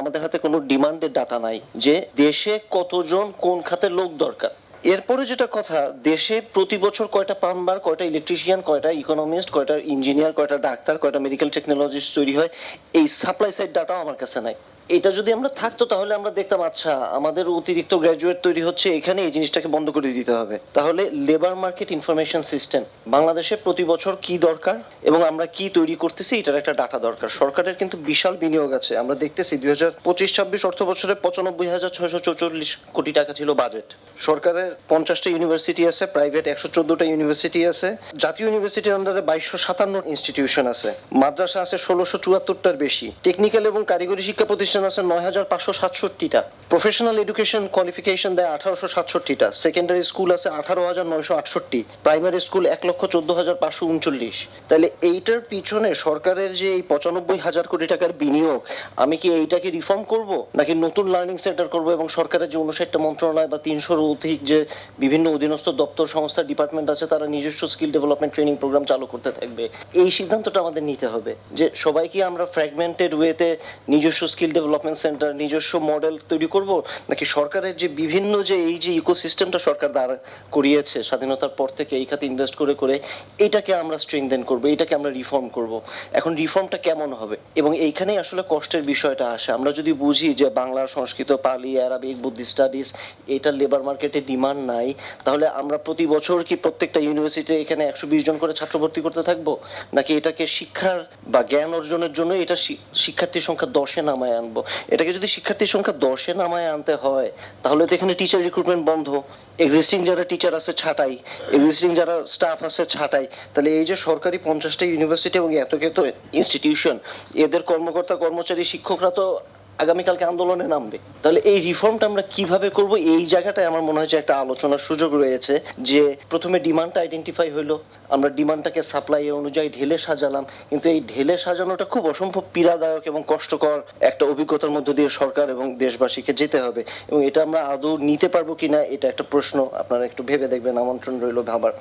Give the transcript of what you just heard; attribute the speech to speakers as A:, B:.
A: আমাদের হাতে কোনো ডিমান্ডের ডাটা নাই যে দেশে কতজন কোন খাতের লোক দরকার। এরপরে যেটা কথা, দেশে প্রতি বছর কয়টা প্লাম্বার, কয়টা ইলেকট্রিশিয়ান, কয়টা ইকোনমিস্ট, কয়টা ইঞ্জিনিয়ার, কয়টা ডাক্তার, কয়টা মেডিকেল টেকনোলজিস্ট তৈরি হয়, এই সাপ্লাই সাইড ডাটাও আমার কাছে নাই। এটা যদি আমরা থাকতো তাহলে আমরা দেখতাম আচ্ছা আমাদের অতিরিক্ত গ্র্যাজুয়েট তৈরি হচ্ছে এখানে, এই জিনিসটাকে বন্ধ করে দিতে হবে। তাহলে লেবার মার্কেট ইনফরমেশন সিস্টেম বাংলাদেশে প্রতি বছর কি দরকার এবং আমরা কি তৈরি করতেছি এটার একটা ডাটা দরকার। সরকারের কিন্তু বিশাল বিনিয়োগ আছে, আমরা দেখতেছি 2025-26 অর্থ বছরে 95,644 কোটি টাকা ছিল বাজেট। সরকারের 50টা ইউনিভার্সিটি আছে, প্রাইভেট 114টা ইউনিভার্সিটি আছে, জাতীয় ইউনিভার্সিটির আন্ডারে 2257 ইনস্টিটিউশন আছে, মাদ্রাসা আছে 1674টার বেশি, টেকনিক্যাল এবং কারিগরি শিক্ষা প্রতিষ্ঠান আছে 9567টা, প্রফেশনাল এডুকেশন কোয়ালিফিকেশন দেয় 1867টা, সেকেন্ডারি স্কুল আছে 18,968, প্রাইমারি স্কুল 1,14,539। তাহলে এইটার পিছনে সরকারের যে এই 95,000 কোটি টাকার বিনিয়োগ, আমি কি এইটাকে রিফর্ম করব নাকি নতুন লার্নিং সেন্টার করব এবং সরকারের যে 59টা মন্ত্রণালয় বা 300-র অধিক যে বিভিন্ন অধীনস্থ দপ্তর সংস্থা ডিপার্টমেন্ট আছে তারা নিজস্ব স্কিল ডেভেলপমেন্ট ট্রেনিং প্রোগ্রাম চালু করতে থাকবে? এই সিদ্ধান্তটা আমাদের নিতে হবে যে সবাই কি আমরা ফ্র্যাগমেন্টেড ওয়েতে নিজস্ব স্কিল ডেভেলপমেন্ট সেন্টার, নিজস্ব মডেল তৈরি করব, নাকি সরকারের যে বিভিন্ন যে এই যে ইকোসিস্টেমটা সরকার দাঁড় করিয়েছে স্বাধীনতার পর থেকে এই খাতে ইনভেস্ট করে করে এটাকে আমরা স্ট্রেংথেন করব, এটাকে আমরা রিফর্ম করব? এখন রিফর্মটা কেমন হবে এবং এইখানেই আসলে কষ্টের বিষয়টা আসে। আমরা যদি বুঝি যে বাংলা, সংস্কৃত, পালি, আরবিক, বুদ্ধিস্ট স্টাডিজ এটার লেবার মার্কেটে ডিমান্ড নাই, তাহলে আমরা প্রতি বছর কি প্রত্যেকটা ইউনিভার্সিটি এখানে 120 জন করে ছাত্র ভর্তি করতে থাকবো, নাকি এটাকে শিক্ষার বা জ্ঞান অর্জনের জন্য এটা শিক্ষার্থীর সংখ্যা 10-এ নামায় আনবো? এটাকে যদি শিক্ষার্থীর সংখ্যা 10-এ নামায় আনতে হয় তাহলে তো এখানে টিচার রিক্রুটমেন্ট বন্ধ, এক্সিস্টিং যারা টিচার আছে ছাঁটাই, এক্সিস্টিং যারা স্টাফ আছে ছাঁটাই। তাহলে এই যে সরকারি 50টা ইউনিভার্সিটি এবং এত ইনস্টিটিউশন, এদের কর্মকর্তা কর্মচারী শিক্ষকরা তো আগামীকালকে আন্দোলনে নামবে। তাহলে এই রিফর্মটা আমরা কিভাবে করব, এই জায়গাটায় আমার মনে হয় যে একটা আলোচনার সুযোগ রয়েছে। যে প্রথমে ডিমান্ডটা আইডেন্টিফাই হলো, আমরা ডিমান্ডটাকে সাপ্লাই এর অনুযায়ী ঢেলে সাজালাম, কিন্তু এই ঢেলে সাজানোটা খুব অসম্ভব পীড়াদায়ক এবং কষ্টকর একটা অভিজ্ঞতার মধ্য দিয়ে সরকার এবং দেশবাসীকে যেতে হবে, এবং এটা আমরা আদৌ নিতে পারবো কিনা এটা একটা প্রশ্ন। আপনারা একটু ভেবে দেখবেন, আমন্ত্রণ রইল ভাবার।